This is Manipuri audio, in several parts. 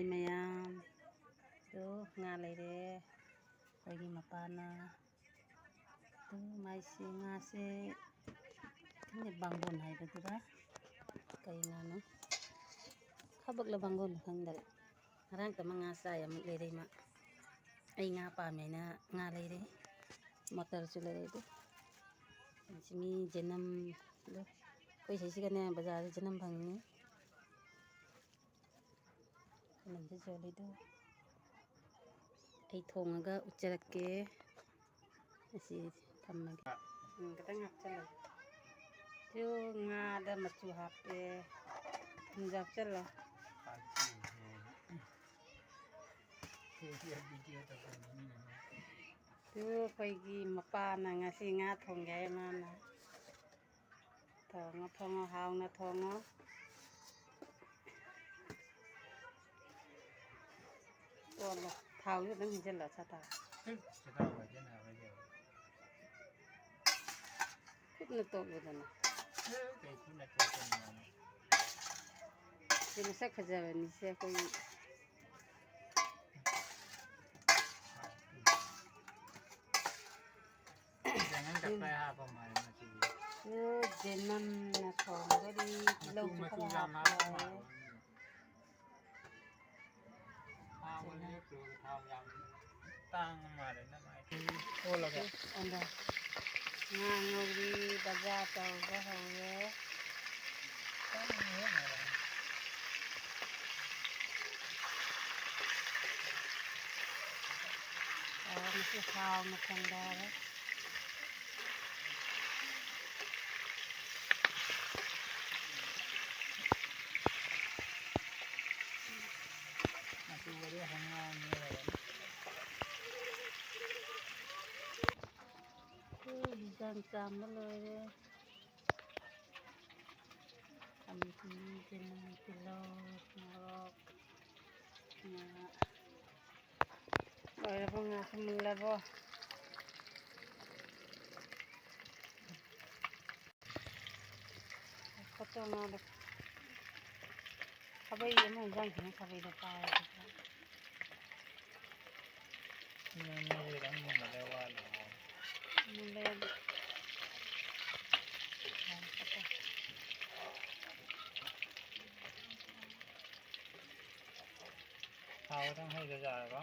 ꯍꯥꯏ ꯃꯌꯥꯝ ꯑꯗꯨ ꯉꯥ ꯂꯩꯔꯦ ꯑꯩꯈꯣꯏꯒꯤ ꯃꯄꯥꯅ ꯑꯗꯨ ꯃꯥꯏꯁꯤ ꯉꯥꯁꯦ ꯕꯥꯡꯕꯣꯟ ꯍꯥꯏꯕꯗꯨꯔ ꯀꯩ ꯉꯥꯅꯣ ꯈꯕꯛꯂ ꯕꯥꯡꯕꯣꯟ ꯈꯪꯗꯔꯦ ꯉꯔꯥꯡꯇ ꯉꯥ ꯆꯥꯏ ꯑꯃꯨꯛ ꯂꯩꯔꯦ ꯃꯥ ꯑꯩ ꯉꯥ ꯄꯥꯝꯃꯦꯅ ꯉꯥ ꯂꯩꯔꯦ ꯃꯣꯇꯔꯁꯨ ꯂꯩꯔꯦ ꯑꯗꯨ ꯃꯤ ꯖꯦꯅꯝ ꯑꯗꯨ ꯑꯩꯈꯣꯏ ꯁꯤꯁꯤꯒꯅꯦ ꯕꯖꯥꯔꯗ ꯖꯦꯅꯝ ꯐꯪꯉꯤ ꯖꯦꯅꯝꯁꯦ ꯌꯣꯜꯂꯤꯗꯨ ꯑꯩ ꯊꯣꯡꯉꯒ ꯎꯠꯆꯔꯛꯀꯦ ꯑꯁꯤ ꯊꯝꯃꯒꯦ ꯈꯤꯇꯪ ꯍꯥꯞꯆꯜꯂꯒꯦ ꯁꯤ ꯉꯥꯗ ꯃꯆꯨ ꯍꯥꯞꯄꯦ ꯊꯨꯝꯁꯨ ꯍꯥꯞꯆꯜꯂꯣ ꯑꯗꯨ ꯑꯩꯈꯣꯏꯒꯤ ꯃꯄꯥꯅ ꯉꯁꯤ ꯉꯥ ꯊꯣꯡꯒꯦ ꯍꯥꯏ ꯃꯥꯅ ꯊꯣꯡꯉꯣ ꯊꯣꯡꯉꯣ ꯍꯥꯎꯅ ꯊꯣꯡꯉꯣ ꯑꯣꯜꯂꯣ ꯊꯥꯎꯁꯨ ꯑꯗꯨꯝ ꯍꯩꯖꯤꯜꯂꯣ ꯁꯥꯊꯥꯎ ꯈꯨꯠꯅ ꯇꯣꯠꯂꯨꯗꯅ ꯁꯤ ꯃꯁꯛ ꯐꯖꯕꯅꯤꯁꯦ ꯑꯩꯈꯣꯏ ꯖꯦꯅꯝꯅ ꯊꯣꯡꯕꯗꯤ ꯇꯤꯜꯍꯧꯁꯨ ꯈꯔ ꯍꯥꯞꯄ ꯌꯥꯏ ꯉꯥ ꯉꯧꯔꯤ ꯕꯖꯥꯔ ꯇꯧꯕ ꯍꯧꯔꯦ ꯃꯁꯤ ꯍꯥꯎꯅ ꯊꯣꯡꯗꯔꯦ ꯍꯤꯡꯖꯥꯡ ꯆꯥꯝꯕ ꯂꯣꯏꯔꯦ ꯊꯥꯡꯖꯤꯡ ꯆꯅꯝ ꯇꯤꯜꯍꯧ ꯃꯣꯔꯣꯛ ꯉꯥ ꯂꯣꯏꯔꯕꯣ ꯉꯥꯁꯨ ꯃꯨꯜꯂꯕꯣ ꯉꯥꯗꯣ ꯈꯥꯕꯩ ꯑꯃ ꯍꯤꯡꯖꯥꯡ ꯊꯣꯡꯉ ꯈꯥꯕꯩꯗꯣ ꯄꯥꯏꯔꯗꯤ ꯃꯨꯜꯂꯦ ꯑꯗꯨ ꯊꯥꯎꯗꯪ ꯍꯩꯖꯔꯒ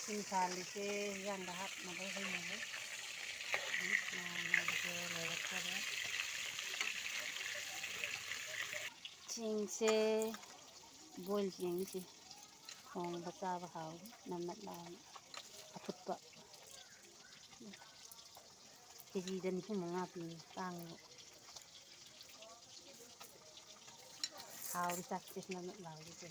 ꯏꯁꯤꯡ ꯁꯥꯍꯜꯂꯤꯁꯦ ꯍꯤꯡꯖꯥꯡꯗ ꯍꯥꯞꯅꯕ ꯍꯩꯅꯕ ꯂꯣꯏꯔꯛꯇꯣꯔꯦ ꯆꯦꯡꯁꯦ ꯕꯣꯏꯜ ꯆꯦꯡꯁꯦ ꯊꯣꯡꯕ ꯆꯥꯕ ꯍꯥꯎꯏ ꯅꯞ ꯅꯞ ꯂꯥꯎꯅ ꯑꯐꯨꯠꯄ ꯀꯦꯖꯤꯗ 95 ꯄꯤꯌꯦ ꯇꯥꯡꯉꯦꯕ ꯍꯥꯎꯔꯤ ꯆꯥꯛꯁꯦ ꯅꯞ ꯅꯞ ꯂꯥꯎꯔꯤꯁꯦ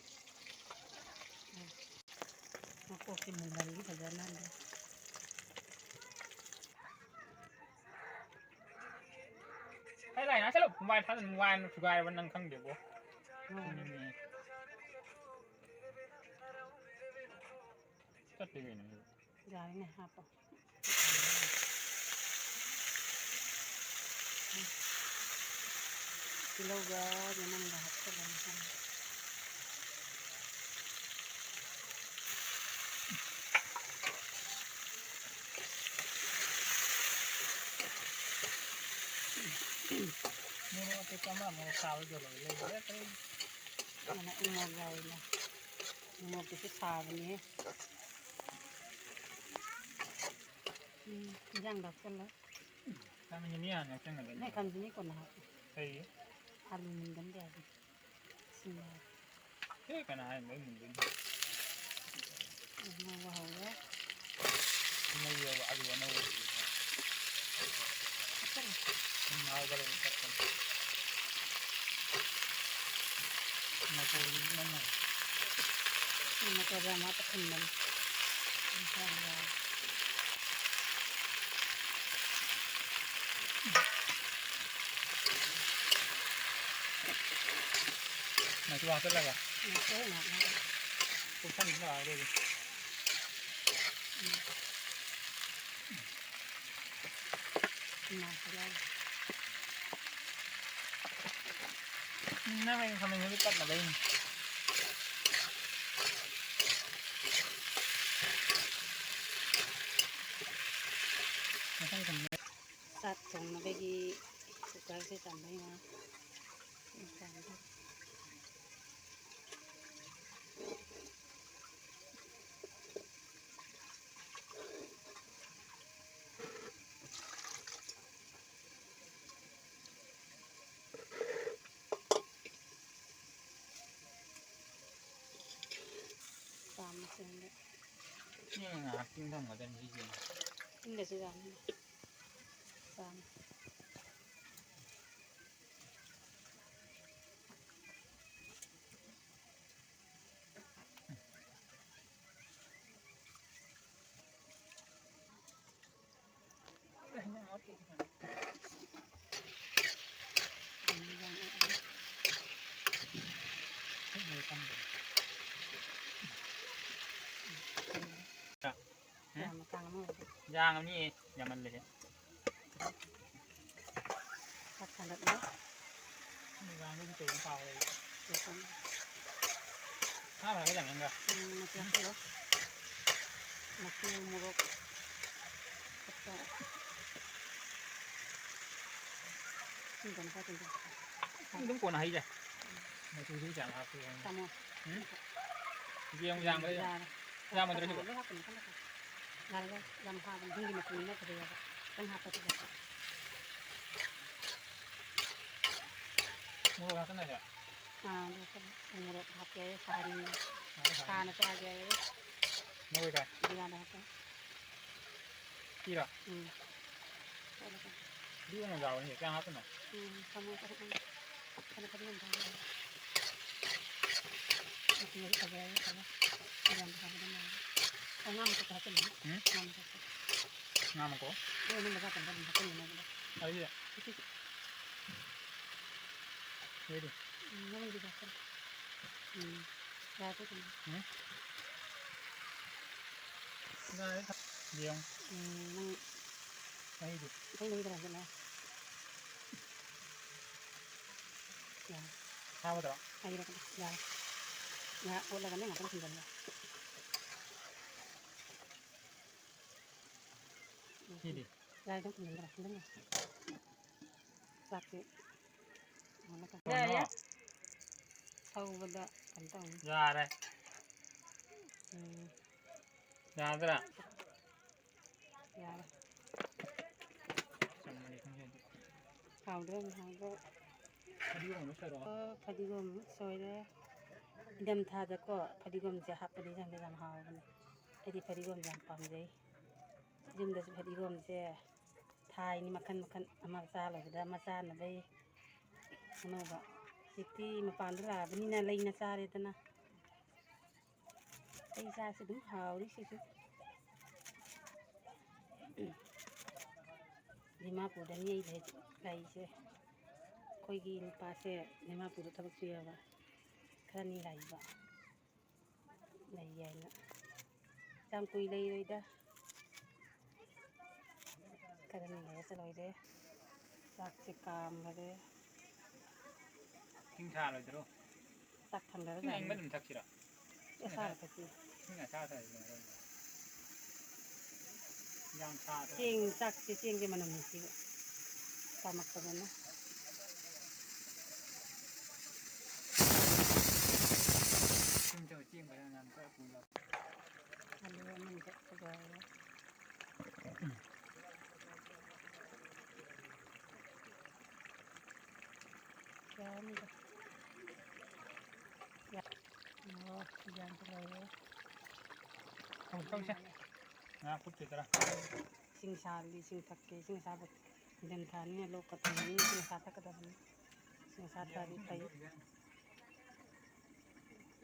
ꯃꯀꯣꯛꯁꯤ ꯃꯨꯜꯍꯜꯂꯤ ꯐꯖꯅ ꯂꯥꯏꯅ ꯆꯠꯂꯨ ꯃꯣꯕꯥꯏꯜ ꯊꯥꯖꯤꯟ ꯃꯣꯕꯥꯏꯜ ꯊꯨꯒꯥꯏꯔꯕ ꯅꯪ ꯈꯪꯗꯦꯕꯣ ꯆꯠꯇꯦ ꯀꯩꯅꯣ ꯌꯥꯔꯦꯅꯦ ꯍꯥꯞꯄꯣ ꯇꯤꯜꯍꯧꯒ ꯆꯅꯝꯒ ꯍꯥꯞꯆꯜꯂꯅꯤ मोरो ते कमा मोरो सावल जो ले ले कहीं mana umur lainnya umur itu sahabatnya jangan daksan lah kami ini anak yang ada nih kan sini kau nak hey aluminium dia di sini hey kana hai mai mun din wow ya mai yo ba alu na wo na ga le ka na ko ni na ini motor yang mata kembali ตัวเป็นอะไรวะ มาเจอหนักนะ พวกท่านก็เอาด้วยดิ มาแล้ว น่าไม่ทำไมไม่ตัดมาเลยไม่ต้องทำ ตัดส่งมาไปกี่สุกาใช้จำได้ไหมจำได้ตามมาเส้นเลย นี่งากินทำกับเต็มที่จริง นี่เดี๋ยวจะทำตามมากลางมือย างอันนี้อย่างมันเลย ตัดขนาดนี้ ยางไม่ตัวเปล่าเลย เดี๋ยวผม ถ้ามันก็อย่างนั้นก็ มาเจอเหรอมาเจอมือรบก็ขึ้นกันก็ถึงจะ ต้องกวนอะไรจ้ะมาดูที่จังครับคือ ทำหมด เยี่ยมยางไปเลยยางมันจะได้ถูก ไม่ครับผมก็ไม่ครับงานก็ยำพามันยิ่งมาคุยน่าจะดีครับต้องหาไปที่ไหน มือเราตั้งไหนอ่ะ ดูกันมือรบหักแกทานทานนะจ๊ะแก มือกัน ดีงานนะครับ ที่ละ ก็แล้วกัน ที่มันเราเนี่ยจ้างครับเป็นหรอ ทำมือก็ทำทำก็ดีทำเลยมาคุยกับแกใช่ไหมยำทำได้ไหมเอางามจะกระตุ้นงามจะ งามมันก็ นี่มันจะเป็นแบบนี้เป็นยังไงบ้าง อะไรเนี่ยเฮ้ยดิ ไม่ดีแบบนั้นได้ก็เป็น ได้ครับเดี๋ยว นั่ง ไม่ดิ ไม่มีอะไรใช่ไหมอย่า ข้าวมาต่อ ไอ้อะไรกันอย่าโอนอะไรกันเนี่ยต้องกินกันเลย ที่ดิ ได้ต้องกินกันเลยต้องไงสักสิเอาละกัน ได้เนี่ย เอาบดกันต้อง ยาได้ยาตัวละ อย่า จำไม่ได้ทั้งเยอะ เอาเรื่องเอาก็ พอดีผมไม่ใช่หรอ พอดีกมซอยเลยดำท่าจะก็พอดีกมจะหับพอดีจังเลยจำหาวันนี้ไอ้ที่พอดีกมจำปั๊มเลยจึงเดี๋ยวพอดีกมจะทายนี่makan amal salah dah masan ada mana ba siti mapandra bani na lain na sare tana ai sa se dum hauri se su lima pu dan yei lai se koi gi ni pa se lima pu ta bak suya ba khani lai ba lai ya na sam kui lai lai da karani lai se loi de sak se kam ba de ทิ้งชาเลยจ้ะลูก sak tham da ทิ้ง da เองไม่ถึงทักษิณหรอ ya sa ka ti ทิ้งชาใส่เลยยางชา cing sak si cing di mana mesti tamak ka na ทิ้งเจ้าจิ้งไปแล้วนั้นก็ปูแล้ว ano man ka kagaya yan ba ya oh yan kagaya เข้าเข้าใช่นะพูดติดละ sing sali sing sakke sing sabat dan thani lo ka tani sing sata ka dan sing sata ri tai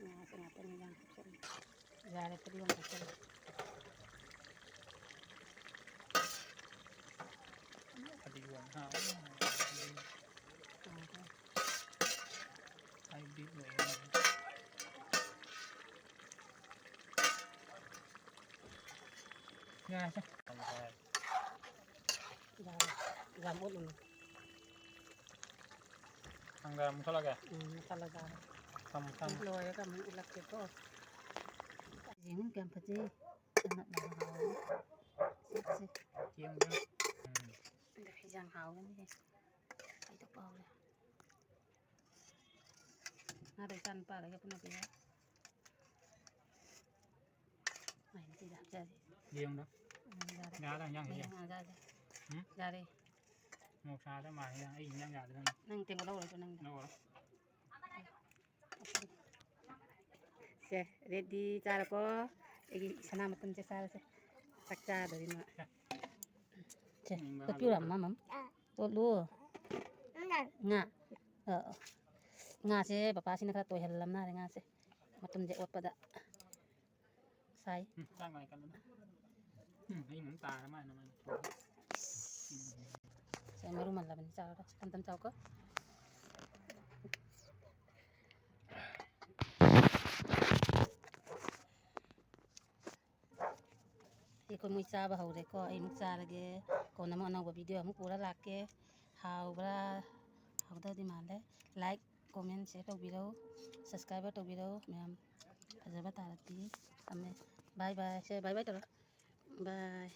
na sing ata ni yang sen jare tadi yang ka sen พอดีวันห้าไอ้บิ๊กเลย Nghe chứ. Giảm út luôn. Thằng làm sao là kìa. Kalau giảm. Xong xong. Lôi cái mình lắc cái có. Giếng kem phải gì? Anak dah hau. Sih. Chiên nữa. Dah hijang hau kan ni. Itu bau dah. Ada ikan pa lagi pun ada ya. Này thì đặt ra đi. Chiên đó. Ra đây. Gà đang nhăn Đây vậy. ra đây. Ra đây. Một xa đó mà ý nhăn gà được Nang tìm ở đâu rồi cho nang. đâu rồi. Oke, ready cara ko. Igi sana matun sa sara sa. Takca dari ma. Cek, tapi udah mamam. Tuh lu. Nga. Nga sih, bapak sini kata tuh helm na nga sih. Matun je ot pada. Sai. Đang này cần nữa. Ý muốn tà lắm nó mày. Saya meru man laban sa ka. Tantam sa ko. Ikon mo isa ba hawre ko ay muksa lagi ko na mga nang video mo pura laki how bra how da di male like comment share to video subscribe to video ma'am aja bata lagi bye bye say bye bye to bye